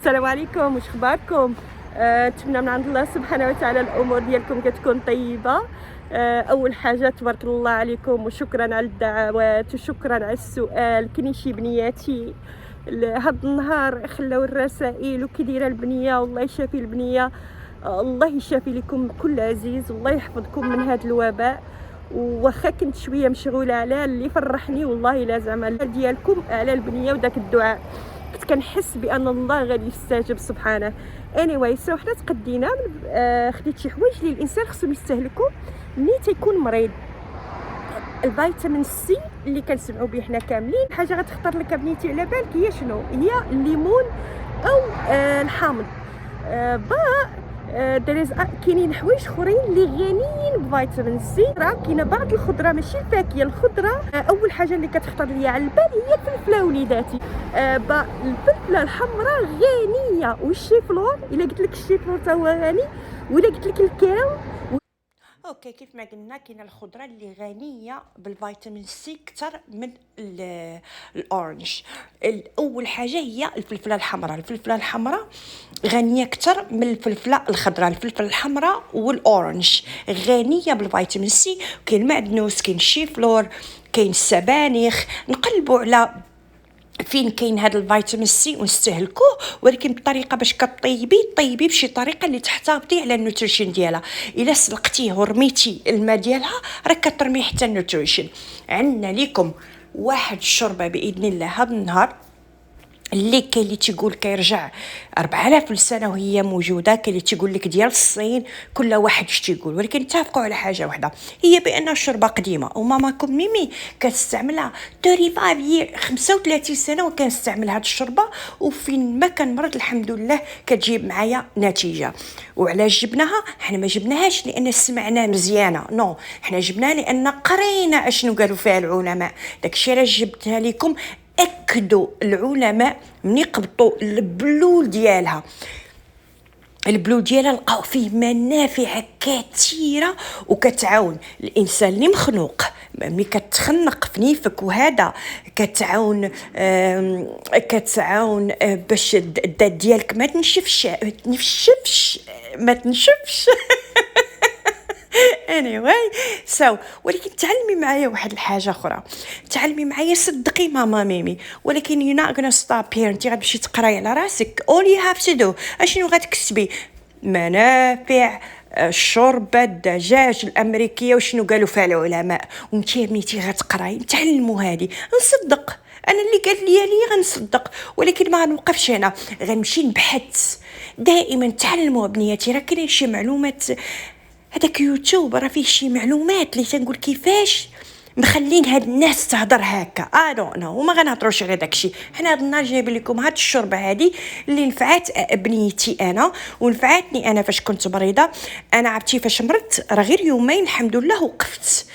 السلام عليكم، واش اخباركم؟ نتمنى من عند الله سبحانه وتعالى الامور ديالكم كتكون طيبه. اول حاجه تبارك الله عليكم وشكرا على الدعوات وشكرا على السؤال. كاين شي بنياتي هاد النهار خلاو الرسائل وكي دايره البنيه، والله يشافي البنيه. الله يشافي لكم كل عزيز، والله يحفظكم من هذا الوباء. وواخا كنت شويه مشغوله على اللي فرحني والله لا زعما ديالكم على البنيه وداك الدعاء، كنت كنحس بان الله غادي يستجب سبحانه. anyway سو حنا تقدينا خديت شي حوايج اللي الانسان خصهم يستهلكوا ملي تيكون مريض. الفيتامين سي اللي كنسمعوا به حنا كاملين، حاجه غتخطر لك بنيتي على بالك هي شنو؟ هي الليمون او الحامض. كاينين حوايج اخرين اللي غنيين بفيتامين سي. راه كاينه بعض الخضره ماشي الفاكهه، الخضره اول حاجه اللي كتخطر ليا على البال هي الفلفله وليداتي. الفلفله الحمراء غنيه، والشيفلور الا قلت لك الشيفلور تا هو غني، ولا قلت لك الكاو. اوكي، كيف ما قلنا كاينه الخضره اللي غنيه بالفيتامين سي اكثر من الاورنج. اول حاجه هي الفلفله الحمراء. الفلفله الحمراء غنيه اكثر من الفلفله الخضراء. الفلفله الحمراء والاورنج غنيه بالفيتامين سي. كاين المعدنوس، كاين الشيفلور، كاين السبانخ. نقلبوا على فين كاين هذا الفيتامين سي ونستهلكوه، ولكن بطريقه باش طيبي بشي طريقه اللي تحتافظي على النوتريشن ديالها. الا سلقتيه ورميتي الماء ديالها راه كترمي حتى النوتريشن. عندنا لكم واحد الشوربه باذن الله هذا النهار اللي كاين اللي تيقول كيرجع 4000 سنه وهي موجوده، كاين اللي تيقول لك ديال الصين، كل واحد اش تيقول، ولكن اتفقوا على حاجه واحده، هي بان الشوربه قديمه وماماكم ميمي كتستعملها 35 سنه وكنستعمل هذه الشوربه، وفين ما كان مرض الحمد لله كتجيب معايا نتيجه. وعلاش جبناها؟ حنا ما جبناهاش لان سمعنا مزيانه، نو، حنا جبناها لان قرينا اشنو قالوا فيها العلماء. داكشي علاش جبتها لكم. أكدوا العلماء من يقبطوا البلول ديالها لقاو فيه منافع كثيره وكتعاون الانسان اللي مخنوق ملي كتخنق في نيفك، وهذا كتعاون باش الذات ديالك ما تنشفش anyway ولكن تعلمي معايا واحد الحاجه اخرى، تعلمي معايا، صدقي ماما ميمي، ولكن you're not gonna stop here. انت غتمشي تقراي على راسك. all you have to do اشنو غتكتبي؟ منافع الشوربه الدجاج الامريكيه وشنو قالوا فيها العلماء، وانت يا بنيتي غتقراي تعلموا هذه. نصدق انا اللي قال لي غنصدق، ولكن ما غنوقفش هنا، غنمشي نبحث. دائما تعلموا بنياتي، راه كاين شي معلومات، هذاك يوتيوب راه فيه شي معلومات اللي تنقول كيفاش مخلين هاد الناس تهضر هكا. وما غنهضروش على داكشي. حنا هاد النهار جايبين لكم هاد الشوربه هادي اللي نفعت بنيتي انا ونفعتني انا فاش كنت مريضه. انا عرفتي فاش مرضت راه غير يومين الحمد لله وقفت،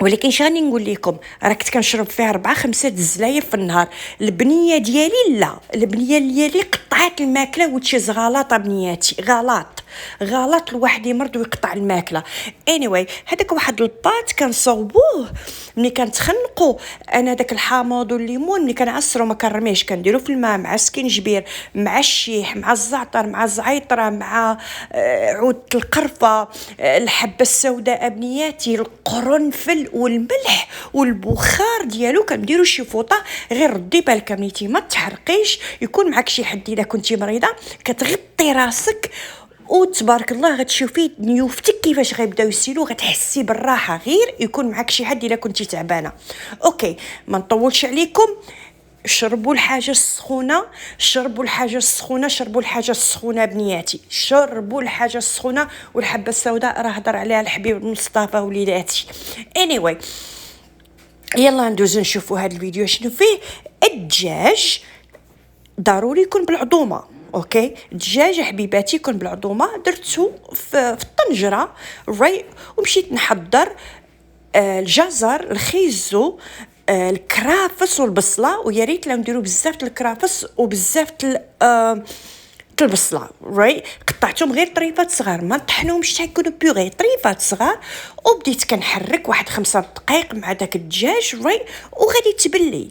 ولكن شاني نقول لكم راه كنت كنشرب فيها 4-5 الزلاير في النهار. البنيه ديالي قطعت الماكله وتشيز غلطه بنياتي، غلط الواحد يمرض ويقطع الماكله. anyway هذاك واحد الباط كنصوبوه ملي كنتخنقوا. انا داك الحامض والليمون ملي كنعصرو ما كنرميش، كنديرو في الماء مع سكينجبير مع الشيح مع الزعتر مع الزعيطره مع عود القرفه، الحبه السوداء بنياتي، القرنفل والملح والبخار ديالو. كنديرو شي فوطه، غير ردي بالك بنيتي ما تحرقيش، يكون معك شي حد اذا كنتي مريضه كتغطي راسك وتبارك الله غتشوفي نيوفتك كيفاش غيبداو يسيلوا، غتحسي بالراحه، غير يكون معك شي حد الا كنتي تعبانه. اوكي ما نطولش عليكم، شربوا الحاجه السخونه بنياتي، شربوا الحاجه السخونه. والحبه السوداء راه هضر عليها الحبيب مصطفى وليداتي. anyway يلا ندوز نشوفوا هذا الفيديو شنو فيه. الدجاج ضروري يكون بالعظومه. اوكي الدجاج حبيباتي يكون بالعظومه. درتو في الطنجره ومشيت نحضر الجزر، الخيزو، الكرافس والبصله. ويا ريت لو نديروا بزاف الكرافس وبزاف البصله. قطعتهم غير طريفات صغار، ما طحنوهمش حتى يكونوا بيغي، طريفات صغار. وبديت كنحرك واحد 5 دقائق مع داك الدجاج وغادي تبلي.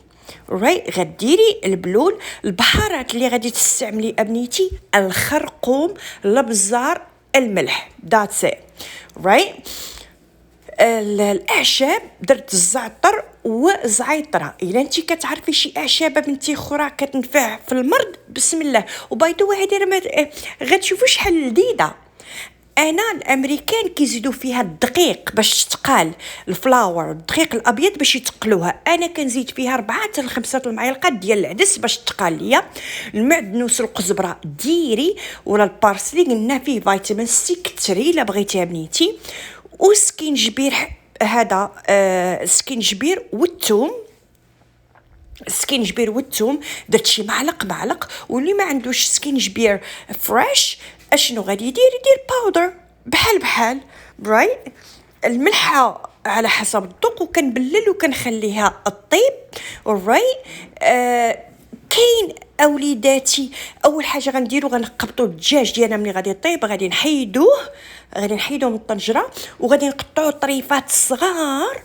رايت. غديري البلول. البهارات اللي غادي تستعملي ابنيتي الخرقوم، الابزار، الملح. ذاتس ات. رايت. الاعشاب درت الزعتر وزعيطره. الا انت كتعرفي شي اعشاب بنتي اخرى كتنفع في المرض، بسم الله. وبايدو واحد غتشوفوا شحال لذيذه. انا الامريكان كيزيدوا فيها الدقيق باش تتقال، الفلاور، الدقيق الابيض باش يتقلوها. انا كنزيد فيها 4 حتى 5 المعالق ديال العدس باش تقال ليا. المعدنوس والقزبره ديري، ولا البارسلي قلنا فيه فيتامين سي كثري الا بغيتيها بنيتي. وسكينجبير، هذا سكينجبير والثوم. السكينجبير والثوم درت شي معلق. واللي ما عندوش سكينجبير فريش اشنو غادي يدير باودر بحال رايت. الملحه على حسب الذوق، وكنبلل وكنخليها الطيب. رايت. كاين اوليداتي اول حاجه غنديرو غنقبطوا الدجاج ديالنا ملي غادي يطيب، غادي نحيدوه من الطنجره، وغادي نقطعوا طريفات صغار.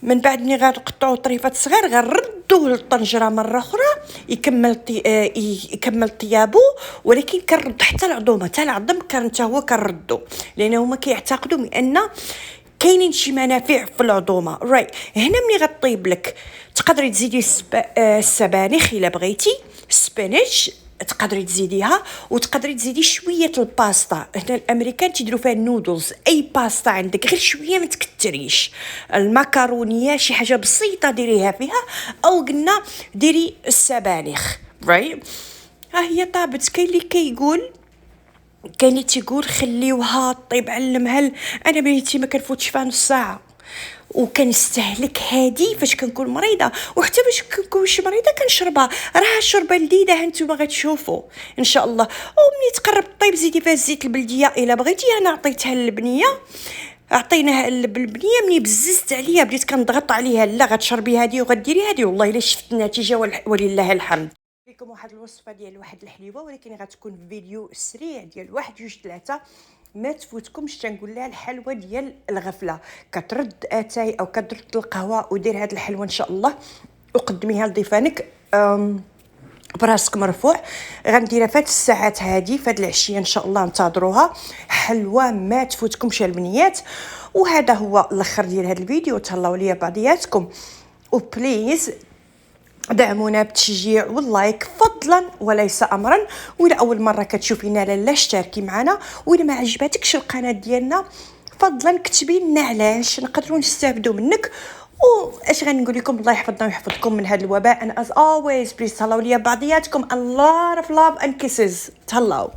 من بعد ملي غنقطعوا طريفات صغار غنردوه للطنجره مره اخرى يكمل طيابو. ولكن كنرد حتى العظومه، حتى العظم حتى هو كنردو، لانه هما كيعتقدوا بان كاينين شي منافع في العظومه. رايت. هنا ملي غطيب لك تقدري تزيدي السبانخ الا بغيتي، سبينيش تقدري تزيديها، وتقدري تزيدي شويه الباستا. هنا الامريكان تيديروا فيها النودلز، اي باستا عندك غير شويه ما تكتريش. المكرونيه شي حاجه بسيطه ديريها فيها، او قلنا ديري السبانخ. رايت. ها هي طابت. كاين اللي تيقول خليوها طيب على المهل. انا بنيتي ما كنفوتش فيها نص ساعه، وكنستهلك هادي فاش كنكون مريضه، وحتى باش كنكونش مريضه كنشربها. راه شربه لذيذه هانتوما غتشوفوا ان شاء الله. ومني تقرب طيب زيدي فيها الزيت البلديه الا بغيتي. انا عطيتها للبنيه، عطيناها البنيه. مني بززت عليها بديت كنضغط عليها، لا غتشربي هادي وغديري هادي، والله الا شفت النتيجه ولله الحمد. لكم واحد الوصفه ديال واحد الحليوه، ولكن غتكون فيديو سريع ديال 1 2 3 ما تفوتكمش. تنقول لها الحلوه ديال الغفله، كترد اتاي او كترد القهوه ودير هاد الحلوه ان شاء الله وقدميها لضيفانك براسك مرفوع. غنديرها فهاد الساعات هادي، فهاد العشيه ان شاء الله انتظروها. حلوه ما تفوتكمش البنيات. وهذا هو الاخر ديال هاد الفيديو. تهلاو ليا بعضياتكم، وبليز دعمونا بتشجيع واللايك فضلا وليس امرا. والى اول مره كتشوفينا لا اشتركي معنا. والى ما عجباتكش القناه ديالنا فضلا كتبي لنا علاش نقدروا نستافدوا منك. واش غنقول لكم، الله يحفظنا ويحفظكم من هذا الوباء. and as always please تهلاو ليا بعضياتكم. a lot of love and kisses. تهلاو.